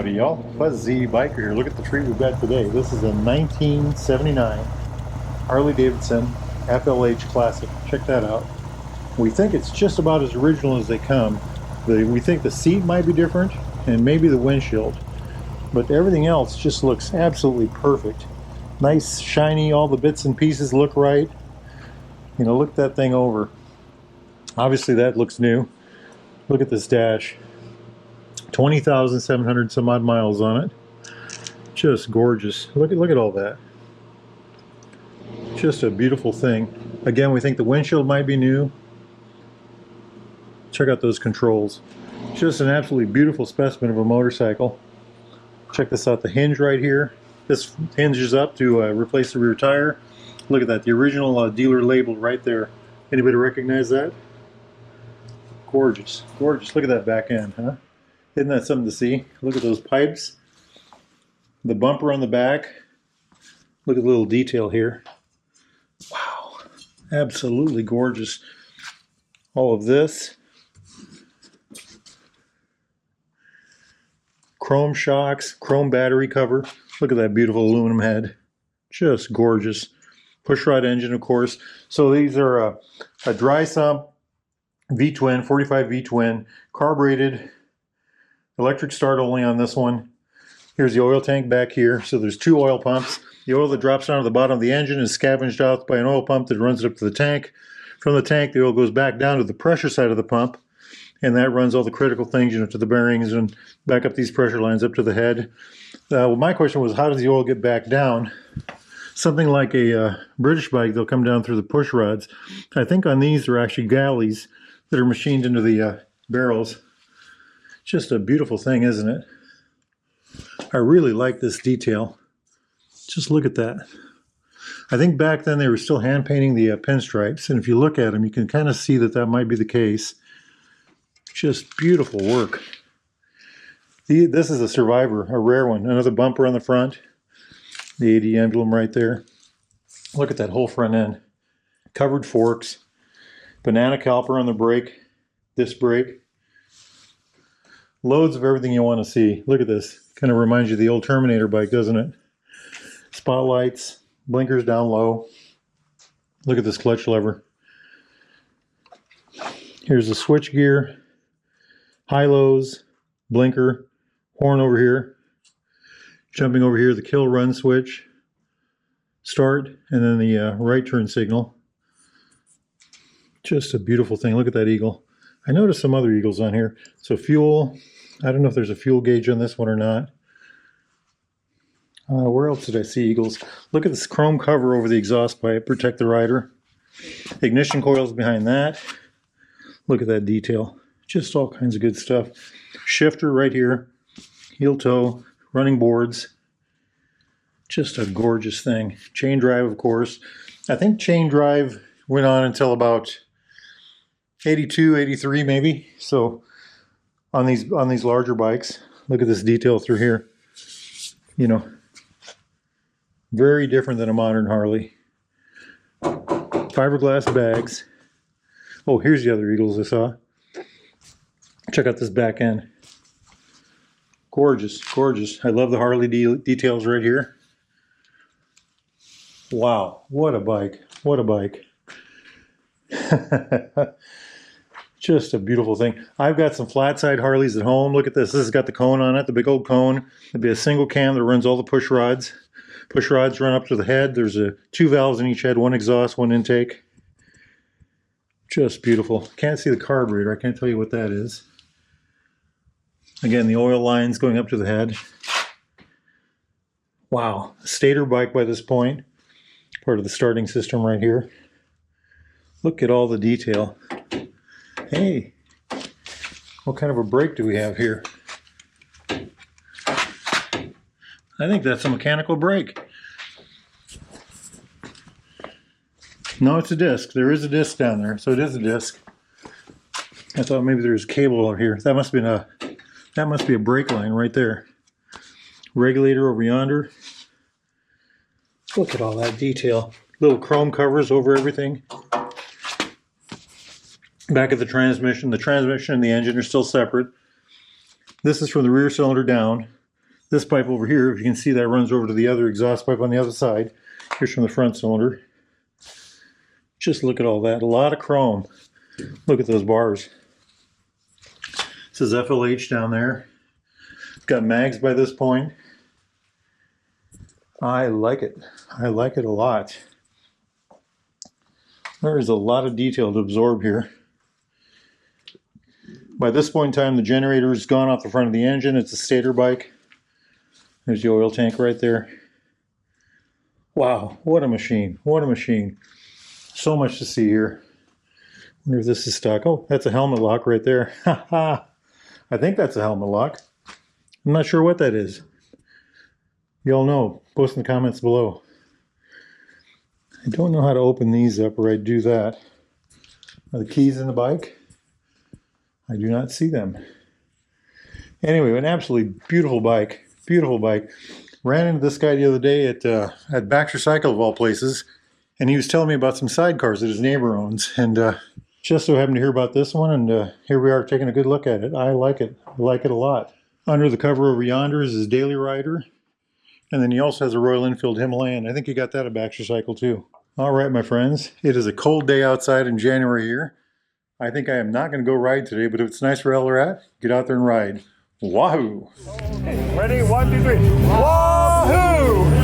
Howdy y'all, Fuzzy Biker here. Look at the treat we've got today. This is a 1979 Harley Davidson FLH Classic. Check that out. We think it's just about as original as they come. We think the seat might be different and maybe the windshield, but everything else just looks absolutely perfect. Nice, shiny, all the bits and pieces look right. You know, look that thing over. Obviously that looks new. Look at this dash. 20,700 some odd miles on it. Just gorgeous. Look at all that. Just a beautiful thing. Again, we think the windshield might be new. Check out those controls. Just an absolutely beautiful specimen of a motorcycle. Check this out, the hinge right here. This hinges up to replace the rear tire. Look at that, the original dealer label right there. Anybody recognize that? Gorgeous, gorgeous. Look at that back end, huh? Isn't that something to see? Look at those pipes. The bumper on the back. Look at the little detail here. Wow, absolutely gorgeous. All of this. Chrome shocks, chrome battery cover. Look at that beautiful aluminum head. Just gorgeous. Pushrod engine, of course. So these are a dry sump V-twin, 45 V-twin, carbureted, electric start only on this one. Here's the oil tank back here. So there's two oil pumps. The oil that drops down to the bottom of the engine is scavenged out by an oil pump that runs it up to the tank. From the tank, the oil goes back down to the pressure side of the pump, and that runs all the critical things, you know, to the bearings and back up these pressure lines up to the head. Well, my question was, how does the oil get back down? Something like a British bike, they'll come down through the push rods. I think on these are actually galleys that are machined into the barrels. Just a beautiful thing, isn't it? I really like this detail. Just look at that. I think back then they were still hand painting the pinstripes, and if you look at them, you can kind of see that that might be the case. Just beautiful work. This is a Survivor, a rare one. Another bumper on the front. The AD emblem right there. Look at that whole front end. Covered forks. Banana caliper on the brake. Disc brake. Loads of everything you want to see. Look at this. Kind of reminds you of the old Terminator bike, doesn't it? Spotlights. Blinkers down low. Look at this clutch lever. Here's the switch gear. High-lows. Blinker. Horn over here. Jumping over here, the kill run switch. Start. And then the right turn signal. Just a beautiful thing. Look at that eagle. I noticed some other eagles on here. So fuel. I don't know if there's a fuel gauge on this one or not. Where else did I see eagles? Look at this chrome cover over the exhaust pipe. Protect the rider. Ignition coils behind that. Look at that detail. Just all kinds of good stuff. Shifter right here. Heel toe. Running boards. Just a gorgeous thing. Chain drive, of course. I think chain drive went on until about 82, 83 maybe. So on these larger bikes, look at this detail through here. You know, very different than a modern Harley. Fiberglass bags. Oh, here's the other eagles I saw. Check out this back end. Gorgeous, gorgeous. I love the Harley details right here. Wow, what a bike. What a bike. Just a beautiful thing. I've got some flat side Harleys at home. Look at this. This has got the cone on it, the big old cone. There'll be a single cam that runs all the push rods. Push rods run up to the head. There's two valves in each head, one exhaust, one intake. Just beautiful. Can't see the carburetor. I can't tell you what that is. Again, the oil lines going up to the head. Wow. Stator bike by this point. Part of the starting system right here. Look at all the detail. Hey, what kind of a brake do we have here? I think that's a mechanical brake. No, it's a disc. There is a disc down there, so it is a disc. I thought maybe there's a cable over here. That must be a brake line right there. Regulator over yonder. Look at all that detail. Little chrome covers over everything. Back of the transmission and the engine are still separate. This is from the rear cylinder down. This pipe over here, if you can see, that runs over to the other exhaust pipe on the other side. Here's from the front cylinder. Just look at all that. A lot of chrome. Look at those bars. It says FLH down there. It's got mags by this point. I like it. I like it a lot. There is a lot of detail to absorb here. By this point in time, the generator's gone off the front of the engine. It's a stator bike. There's the oil tank right there. Wow, what a machine. What a machine. So much to see here. Wonder if this is stock. Oh, that's a helmet lock right there. I think that's a helmet lock. I'm not sure what that is. Y'all know. Post in the comments below. I don't know how to open these up, or I'd do that. Are the keys in the bike? I do not see them. Anyway, an absolutely beautiful bike. Beautiful bike. Ran into this guy the other day at Baxter Cycle of all places, and he was telling me about some sidecars that his neighbor owns, and just so happened to hear about this one, and here we are taking a good look at it. I like it. I like it a lot. Under the cover over yonder is his daily rider, and then he also has a Royal Enfield Himalayan. I think he got that at Baxter Cycle too. All right, my friends, it is a cold day outside in January here. I think I am not going to go ride today, but if it's nice where we're at, get out there and ride. Wahoo! Ready? 1, 2, 3. Wahoo!